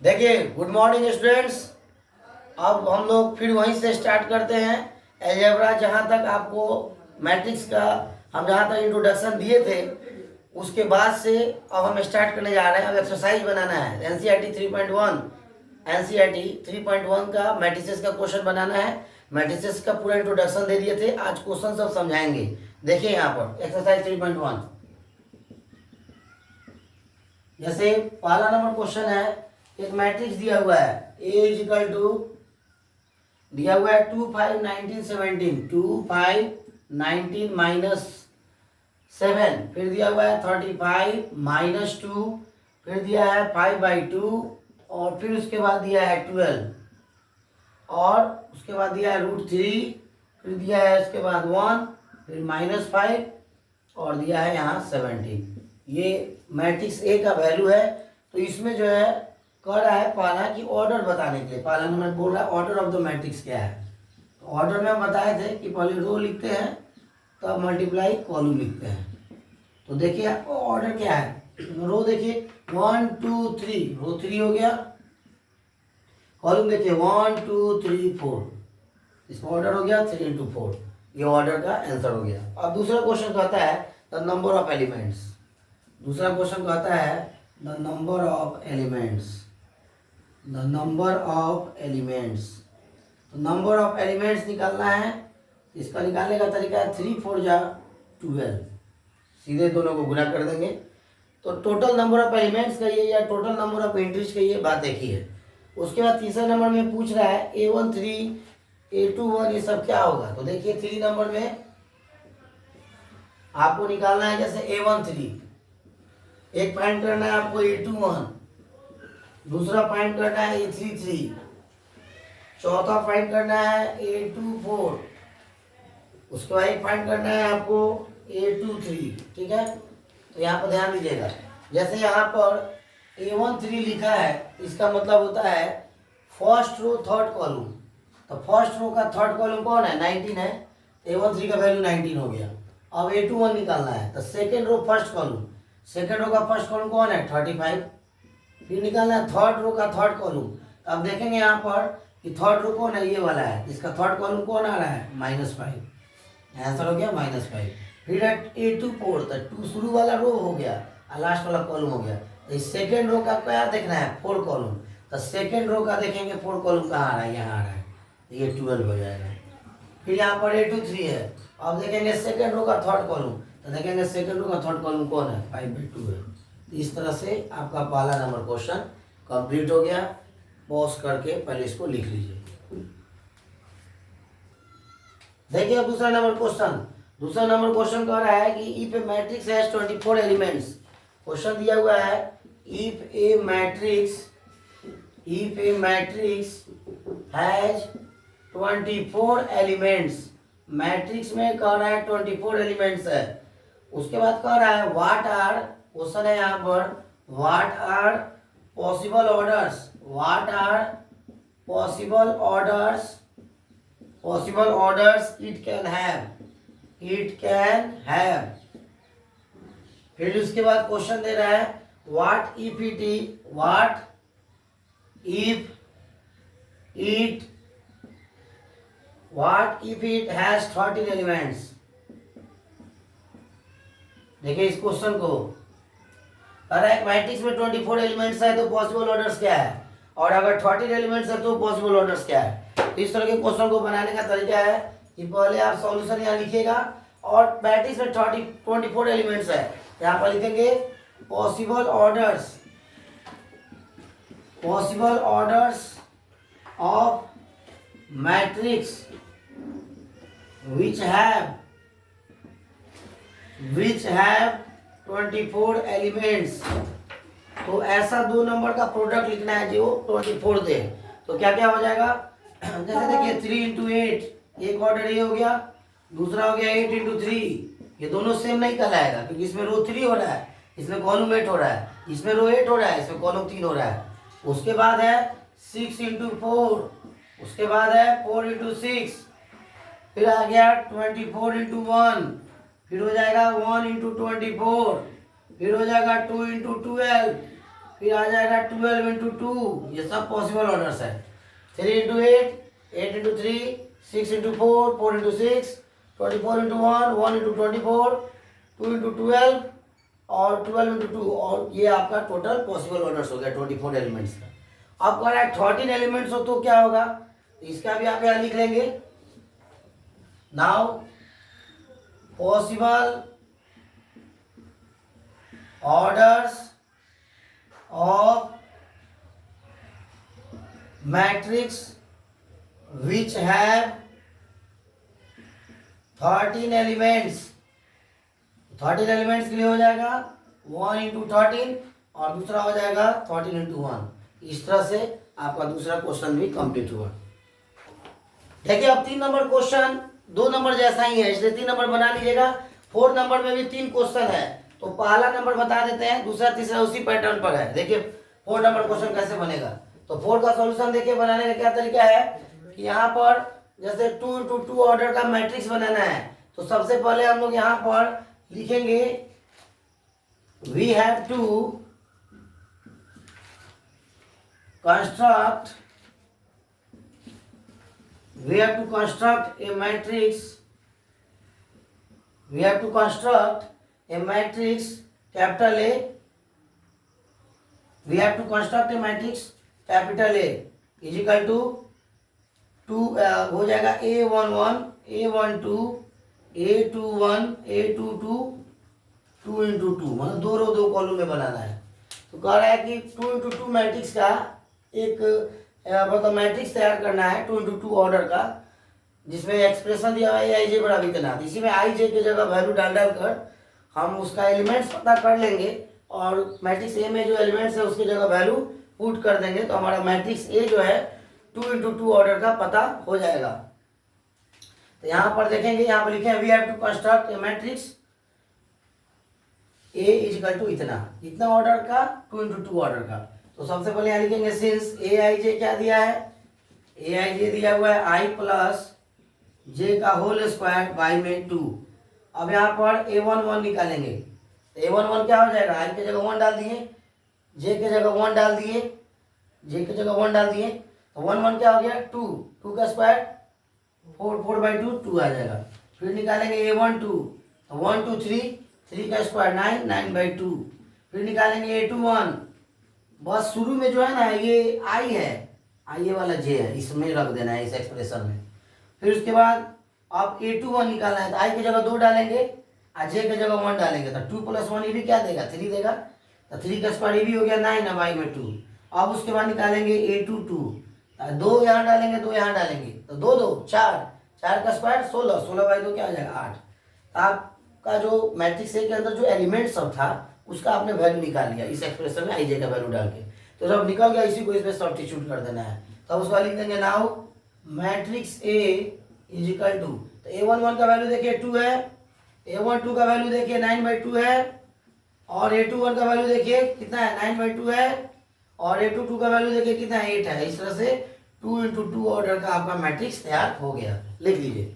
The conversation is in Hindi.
देखिए, गुड मॉर्निंग स्टूडेंट्स। अब हम लोग फिर वहीं से स्टार्ट करते हैं। अलजेब्रा जहाँ तक आपको मैट्रिक्स का हम जहाँ तक इंट्रोडक्शन दिए थे उसके बाद से अब हम स्टार्ट करने जा रहे हैं। अब एक्सरसाइज बनाना है। एनसीईआरटी 3.1 एनसीईआरटी 3.1 का मैट्रिसेस का क्वेश्चन बनाना है। मैट्रिसेस का पूरा इंट्रोडक्शन दे दिए थे, आज क्वेश्चन सब समझाएंगे। देखिए यहाँ पर एक्सरसाइज 3.1, जैसे पहला नंबर क्वेश्चन है। एक मैट्रिक्स दिया हुआ है ए इज इक्वल टू, दिया हुआ है 2 5 19 17, 2 5 19 माइनस 7, फिर दिया हुआ है 35 माइनस 2, फिर दिया है 5/2 और फिर उसके बाद दिया है 12 और उसके बाद दिया है √3, फिर दिया है उसके बाद 1, फिर -5 और दिया है यहाँ 17। ये मैट्रिक्स ए का वैल्यू है। तो इसमें जो है कह रहा है पहला कि ऑर्डर बताने के लिए, पहला नंबर बोल रहा है ऑर्डर ऑफ द मैट्रिक्स क्या है। तो ऑर्डर में हम बताए थे कि पहले रो लिखते हैं तब मल्टीप्लाई कॉलम लिखते हैं। तो देखिए आपको ऑर्डर क्या है। रो देखिए 1 2 3, रो 3 हो गया। कॉलम देखिए 1 2 3 4, इसका ऑर्डर हो गया 3 × 4। ये ऑर्डर का आंसर हो गया। अब दूसरा क्वेश्चन कहता है द नंबर ऑफ एलिमेंट्स। दूसरा क्वेश्चन कहता है the number of elements, the number of elements. तो नंबर ऑफ एलिमेंट्स निकालना है। इसका निकालने का तरीका है 3 4 जा 12, सीधे दोनों को गुना कर देंगे। तो टोटल नंबर ऑफ एलिमेंट्स कहिए या टोटल नंबर ऑफ एंट्रीज कहिए, बात देखिए है। उसके बाद तीसरे नंबर में पूछ रहा है A1 3 A2 1 ये सब क्या होगा। तो देखिए 3 नंबर में आपको निकालना है जैसे A1 3, एक फाइंड करना है आपको A2 1, दूसरा फाइंड करना है A3 3, चौथा फाइंड करना है A2 4, उसके बाद एक फाइंड करना है आपको A2 3। ठीक है, तो यहाँ पर ध्यान दीजिएगा। जैसे यहाँ पर A1 3 लिखा है, इसका मतलब होता है फर्स्ट रो थर्ड कॉलम। तो फर्स्ट रो का थर्ड कॉलम कौन है, 19 है। A1 3 का वैल्यू 19 हो गया। अब A2 1 निकालना है, तो second row first column, second row का फर्स्ट कॉलम कौन है, 35। फिर निकालना है थर्ड रो का थर्ड कॉलम। अब देखेंगे यहाँ पर कि थर्ड रो कौन है, ये वाला है, इसका थर्ड कॉलम कौन आ रहा है, -5। आंसर हो गया -5। फिर A2 4, तो 2 शुरू वाला रो हो गया और लास्ट वाला कॉलम हो गया। तो इस सेकेंड रो का क्या देखना है, 4 कॉलम। तो सेकेंड रो का देखेंगे 4 कॉलम कहाँ आ रहा है, यहाँ आ रहा है, तो ये 12 हो जाएगा। फिर यहाँ पर A2 3 है। अब देखेंगे सेकेंड रो का थर्ड कॉलम, तो देखेंगे सेकेंड रो का थर्ड कॉलम कौन है, 5/2 है। तो इस तरह से आपका पहला नंबर क्वेश्चन कंप्लीट हो गया। पॉज करके पहले इसको लिख लीजिए। देखिए अब दूसरा नंबर क्वेश्चन। दूसरा नंबर क्वेश्चन कह रहा है कि if A matrix has 24 elements. Question दिया हुआ है if A matrix has 24 elements. Matrix में कह रहा है 24 एलिमेंट्स है। उसके बाद कह रहा है व्हाट आर, क्वेश्चन है यहाँ पर what are possible orders, what are possible orders it can have. फिर उसके बाद क्वेश्चन दे रहा है what if it has 13 elements. देखिए इस क्वेश्चन को, अरे मैट्रिक्स में 24 एलिमेंट्स है तो पॉसिबल ऑर्डर्स क्या है, और अगर 13 एलिमेंट्स है तो पॉसिबल ऑर्डर्स क्या है। इस तरह के क्वेश्चन को बनाने का तरीका है कि पहले आप सॉल्यूशन यहाँ लिखिएगा और मैट्रिक्स में 24 एलिमेंट्स है, यहाँ पर लिखेंगे possible orders of matrix which have 24 elements. तो ऐसा दो नंबर का प्रोडक्ट लिखना है जो 24 दे। तो क्या क्या हो जाएगा, जैसे देखिए 3 × 8, एक ऑर्डर ये हो गया, दूसरा हो गया 8 × 3। ये दोनों सेम नहीं कहलाएगा क्योंकि इसमें रो 3 हो रहा है, इसमें कॉलम 8 हो रहा है, इसमें रो 8 हो रहा है, इसमें कॉलम 3 हो रहा है। उसके बाद है 6 × 4, उसके बाद है 4 × 6, फिर आ गया 24 × 1, फिर हो जाएगा 1 × 24, फिर हो जाएगा 2 × 12, फिर आ जाएगा 12 इंटू 2, ये सब पॉसिबल ऑर्डर्स है। 3 into 8, 8 into 3, 6 into 4, 4 into 6, 24 into 1, 1 into 24, 2 into 12 और 12 इंटू 2, और ये आपका टोटल पॉसिबल ऑर्डर्स हो गया 24 एलिमेंट्स का। अब कह रहा है 13 एलिमेंट्स हो तो क्या होगा, तो इसका भी आप यहाँ लिख लेंगे। Now possible orders of matrix which have 13 elements. 13 elements के लिए हो जाएगा 1 इंटू 13 और दूसरा हो जाएगा 13 इंटू 1। इस तरह से आपका दूसरा क्वेश्चन भी कंप्लीट हुआ। देखिए अब 3 नंबर क्वेश्चन 2 नंबर जैसा ही है, इसलिए 3 नंबर बना लीजिएगा। 4 नंबर में भी 3 क्वेश्चन है, तो पहला नंबर बता देते हैं, दूसरा तीसरा उसी पैटर्न पर है। देखिए 4 नंबर क्वेश्चन कैसे बनेगा। तो 4 का सॉल्यूशन देखिए बनाने का क्या तरीका है कि यहाँ पर जैसे 2 इंटू 2 ऑर्डर का मैट्रिक्स बनाना है, तो सबसे पहले हम लोग यहाँ पर लिखेंगे we have to construct a matrix, we have to construct a matrix capital A, we have to construct a matrix capital A is equal to 2 हो जाएगा A11 A12 A21 A22 2 into 2, मतलब 2 रो 2 कॉलम में बनाना है। तो कह रहा है कि 2 इंटू 2 मैट्रिक्स का एक मतलब मैट्रिक्स तैयार करना है 2 इंटू 2 ऑर्डर का, जिसमें एक्सप्रेशन दिया हुआ है आई जे बराबर इतना। इसी में आई जे की जगह वैल्यू डाल कर हम उसका एलिमेंट्स पता कर लेंगे और मैट्रिक्स ए में जो एलिमेंट्स है उसकी जगह वैल्यू पुट कर देंगे, तो हमारा मैट्रिक्स ए जो है 2 इंटू 2 ऑर्डर का पता हो जाएगा। तो यहाँ पर देखेंगे, यहाँ पर लिखे we have to construct a matrix a is equal to इतना ऑर्डर का 2 इंटू 2 ऑर्डर का। तो सबसे पहले यहाँ लिखेंगे सिंस ए आई जे क्या दिया है, ए आई जे दिया हुआ है आई प्लस जे का होल स्क्वायर बाई में 2। अब यहाँ पर A11 निकालेंगे, तो A11 क्या हो जाएगा, आई की जगह 1 डाल दिए, जे की जगह 1 डाल दिए, जे की जगह 1 डाल दिए, तो 1 1 क्या हो गया 2, 2 का स्क्वायर 4, 4 बाई 2 2 आ जाएगा। फिर निकालेंगे A12, 1 2 3, 3 का स्क्वायर 9, 9 बाई 2। फिर निकालेंगे A21, बस शुरू में जो है ना ये आई है, आई ये वाला जे है, इसमें रख देना है इस एक्सप्रेशन में। फिर उसके बाद आप A21 निकालना है, तो आई की जगह 2 डालेंगे और जे की जगह 1 डालेंगे, तो 2 प्लस 1 ये भी क्या देगा 3 देगा, तो 3 का स्क्वायर ये भी हो गया 9 ना बाई में 2। अब उसके बाद निकालेंगे A22, 2 यहाँ डालेंगे 2 यहाँ डालेंगे, तो 2 2 4, 4 का स्क्वायर 16, 16 बाई 2 क्या हो जाएगा 8। तो आपका जो मैट्रिक्स ए के अंदर जो एलिमेंट सब था उसका आपने वैल्यू निकाल लिया इस एक्सप्रेशन में आई जे का वैल्यू डाल के। तो जब निकल गया इसी को इसमें सब्स्टिट्यूट कर देना है, तब उसका लिख देंगे now matrix a is equal to, तो A11 का वैल्यू देखिए 2 है, A12 का वैल्यू देखिए 9 बाई 2 है, और A21 का वैल्यू देखिए कितना है 9 बाई 2 है, और A22 का वैल्यू देखिए कितना है 8 है। इस तरह से 2 इंटू 2 ऑर्डर का आपका मैट्रिक्स तैयार हो गया। लिख लीजिए।